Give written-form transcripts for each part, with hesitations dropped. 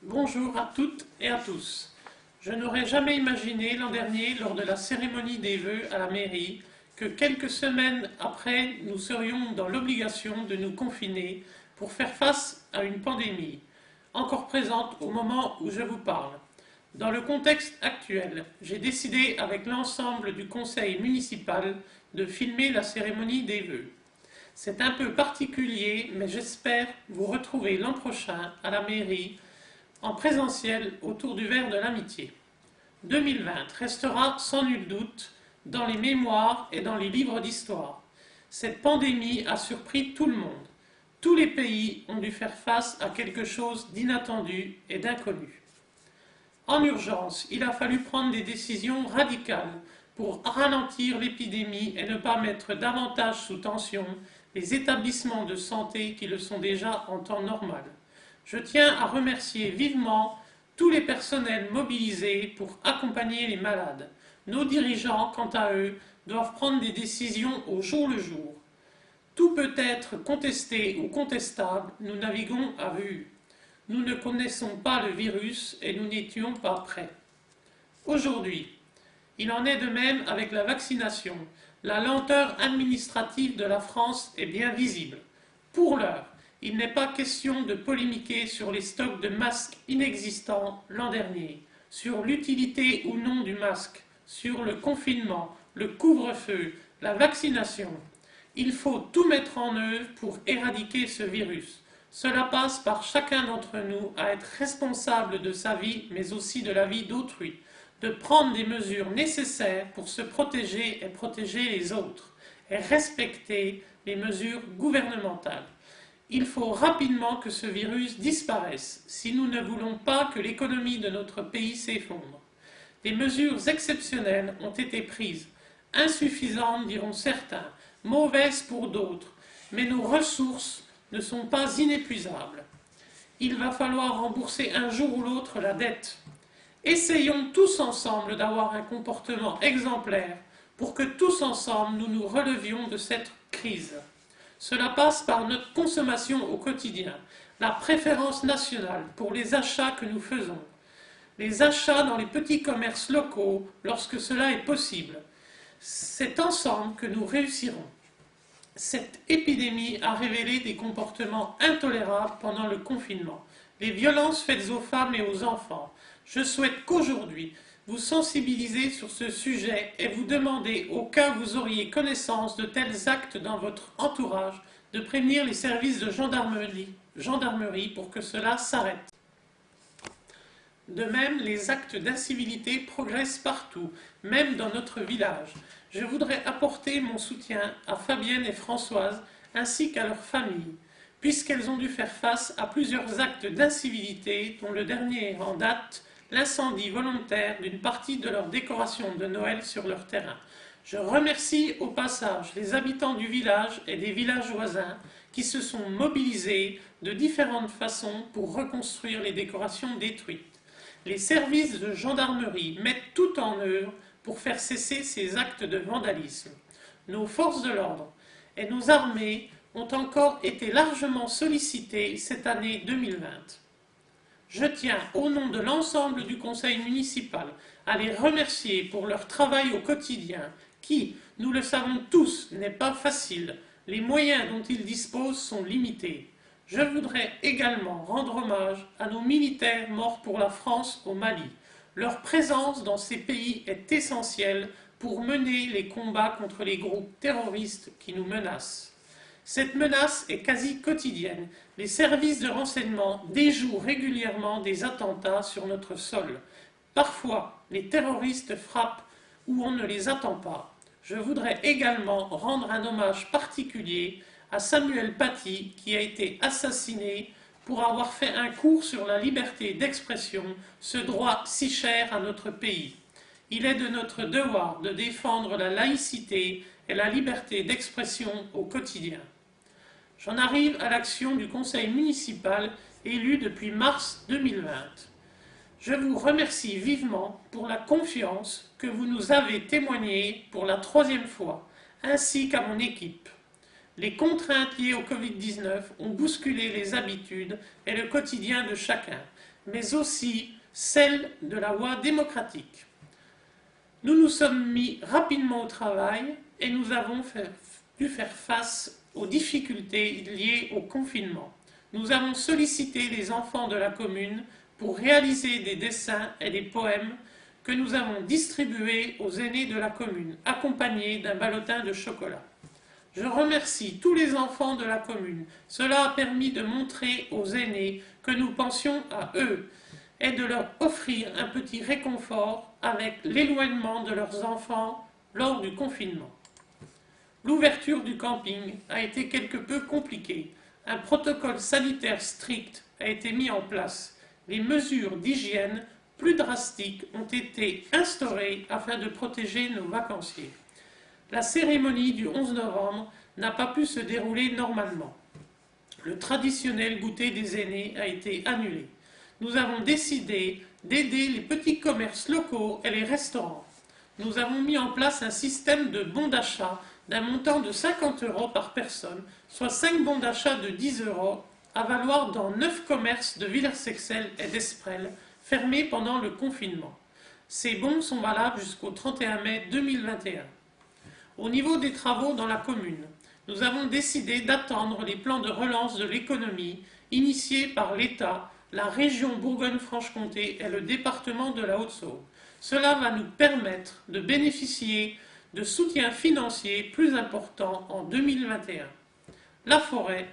Bonjour à toutes et à tous. Je n'aurais jamais imaginé l'an dernier, lors de la cérémonie des vœux à la mairie, que quelques semaines après, nous serions dans l'obligation de nous confiner pour faire face à une pandémie, encore présente au moment où je vous parle. Dans le contexte actuel, j'ai décidé avec l'ensemble du conseil municipal de filmer la cérémonie des vœux. C'est un peu particulier, mais j'espère vous retrouver l'an prochain à la mairie en présentiel autour du verre de l'amitié. 2020 restera sans nul doute dans les mémoires et dans les livres d'histoire. Cette pandémie a surpris tout le monde. Tous les pays ont dû faire face à quelque chose d'inattendu et d'inconnu. En urgence, il a fallu prendre des décisions radicales pour ralentir l'épidémie et ne pas mettre davantage sous tension les établissements de santé qui le sont déjà en temps normal. Je tiens à remercier vivement tous les personnels mobilisés pour accompagner les malades. Nos dirigeants, quant à eux, doivent prendre des décisions au jour le jour. Tout peut être contesté ou contestable, nous naviguons à vue. Nous ne connaissons pas le virus et nous n'étions pas prêts. Aujourd'hui, il en est de même avec la vaccination. La lenteur administrative de la France est bien visible. Pour l'heure, il n'est pas question de polémiquer sur les stocks de masques inexistants l'an dernier, sur l'utilité ou non du masque, sur le confinement, le couvre-feu, la vaccination. Il faut tout mettre en œuvre pour éradiquer ce virus. Cela passe par chacun d'entre nous à être responsable de sa vie, mais aussi de la vie d'autrui, de prendre des mesures nécessaires pour se protéger et protéger les autres, et respecter les mesures gouvernementales. Il faut rapidement que ce virus disparaisse si nous ne voulons pas que l'économie de notre pays s'effondre. Des mesures exceptionnelles ont été prises, insuffisantes diront certains, mauvaises pour d'autres, mais nos ressources ne sont pas inépuisables. Il va falloir rembourser un jour ou l'autre la dette. Essayons tous ensemble d'avoir un comportement exemplaire pour que tous ensemble nous nous relevions de cette crise. Cela passe par notre consommation au quotidien, la préférence nationale pour les achats que nous faisons, les achats dans les petits commerces locaux lorsque cela est possible. C'est ensemble que nous réussirons. Cette épidémie a révélé des comportements intolérables pendant le confinement, les violences faites aux femmes et aux enfants. Je souhaite qu'aujourd'hui, vous sensibilisez sur ce sujet et vous demandez, au cas où vous auriez connaissance de tels actes dans votre entourage, de prévenir les services de gendarmerie pour que cela s'arrête. De même, les actes d'incivilité progressent partout, même dans notre village. Je voudrais apporter mon soutien à Fabienne et Françoise ainsi qu'à leurs familles, puisqu'elles ont dû faire face à plusieurs actes d'incivilité, dont le dernier en date, l'incendie volontaire d'une partie de leur décoration de Noël sur leur terrain. Je remercie au passage les habitants du village et des villages voisins qui se sont mobilisés de différentes façons pour reconstruire les décorations détruites. Les services de gendarmerie mettent tout en œuvre pour faire cesser ces actes de vandalisme. Nos forces de l'ordre et nos armées ont encore été largement sollicitées cette année 2020. Je tiens, au nom de l'ensemble du conseil municipal, à les remercier pour leur travail au quotidien, qui, nous le savons tous, n'est pas facile. Les moyens dont ils disposent sont limités. Je voudrais également rendre hommage à nos militaires morts pour la France au Mali. Leur présence dans ces pays est essentielle pour mener les combats contre les groupes terroristes qui nous menacent. Cette menace est quasi quotidienne. Les services de renseignement déjouent régulièrement des attentats sur notre sol. Parfois, les terroristes frappent où on ne les attend pas. Je voudrais également rendre un hommage particulier à Samuel Paty, qui a été assassiné pour avoir fait un cours sur la liberté d'expression, ce droit si cher à notre pays. Il est de notre devoir de défendre la laïcité et la liberté d'expression au quotidien. J'en arrive à l'action du conseil municipal élu depuis mars 2020. Je vous remercie vivement pour la confiance que vous nous avez témoignée pour la 3e fois, ainsi qu'à mon équipe. Les contraintes liées au Covid-19 ont bousculé les habitudes et le quotidien de chacun, mais aussi celles de la voie démocratique. Nous nous sommes mis rapidement au travail et nous avons dû faire face aux difficultés liées au confinement. Nous avons sollicité les enfants de la commune pour réaliser des dessins et des poèmes que nous avons distribués aux aînés de la commune, accompagnés d'un ballotin de chocolat. Je remercie tous les enfants de la commune. Cela a permis de montrer aux aînés que nous pensions à eux et de leur offrir un petit réconfort avec l'éloignement de leurs enfants lors du confinement. L'ouverture du camping a été quelque peu compliquée. Un protocole sanitaire strict a été mis en place. Les mesures d'hygiène plus drastiques ont été instaurées afin de protéger nos vacanciers. La cérémonie du 11 novembre n'a pas pu se dérouler normalement. Le traditionnel goûter des aînés a été annulé. Nous avons décidé d'aider les petits commerces locaux et les restaurants. Nous avons mis en place un système de bons d'achat d'un montant de 50 € par personne, soit 5 bons d'achat de 10 € à valoir dans 9 commerces de Villers-Sexcel et d'Esprels, fermés pendant le confinement. Ces bons sont valables jusqu'au 31 mai 2021. Au niveau des travaux dans la commune, nous avons décidé d'attendre les plans de relance de l'économie initiés par l'État, la région Bourgogne-Franche-Comté et le département de la Haute-Saône. Cela va nous permettre de bénéficier de soutien financier plus important en 2021. La forêt,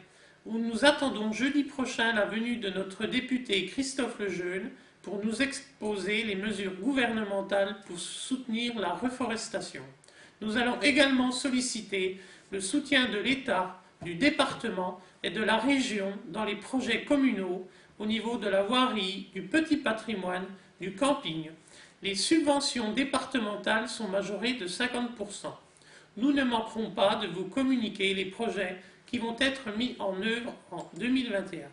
où nous attendons jeudi prochain la venue de notre député Christophe Lejeune pour nous exposer les mesures gouvernementales pour soutenir la reforestation. Nous allons également solliciter le soutien de l'État, du département et de la région dans les projets communaux au niveau de la voirie, du petit patrimoine, du camping. Les subventions départementales sont majorées de 50%. Nous ne manquerons pas de vous communiquer les projets qui vont être mis en œuvre en 2021.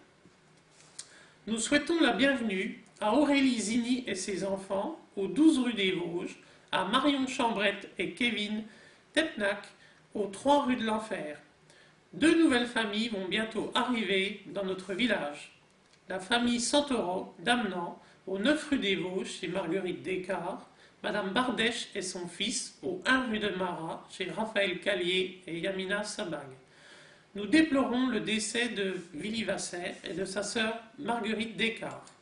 Nous souhaitons la bienvenue à Aurélie Zini et ses enfants, au 12 rue des Vosges, à Marion Chambrette et Kevin Tepnac, aux 3 rue de l'Enfer. 2 nouvelles familles vont bientôt arriver dans notre village. La famille Santoro d'Amenan, au 9 rue des Vosges, chez Marguerite Descartes, Madame Bardèche et son fils, au 1 rue de Marat, chez Raphaël Callier et Yamina Sabag. Nous déplorons le décès de Willy Vasset et de sa sœur Marguerite Descartes.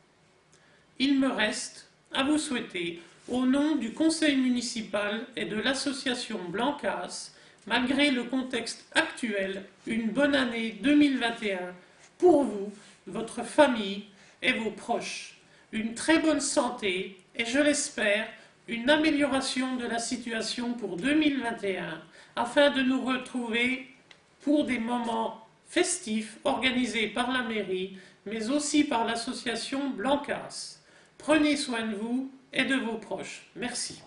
Il me reste à vous souhaiter, au nom du conseil municipal et de l'association Blancas, malgré le contexte actuel, une bonne année 2021 pour vous, votre famille et vos proches. Une très bonne santé et, je l'espère, une amélioration de la situation pour 2021 afin de nous retrouver pour des moments festifs organisés par la mairie, mais aussi par l'association Blancas. Prenez soin de vous et de vos proches. Merci.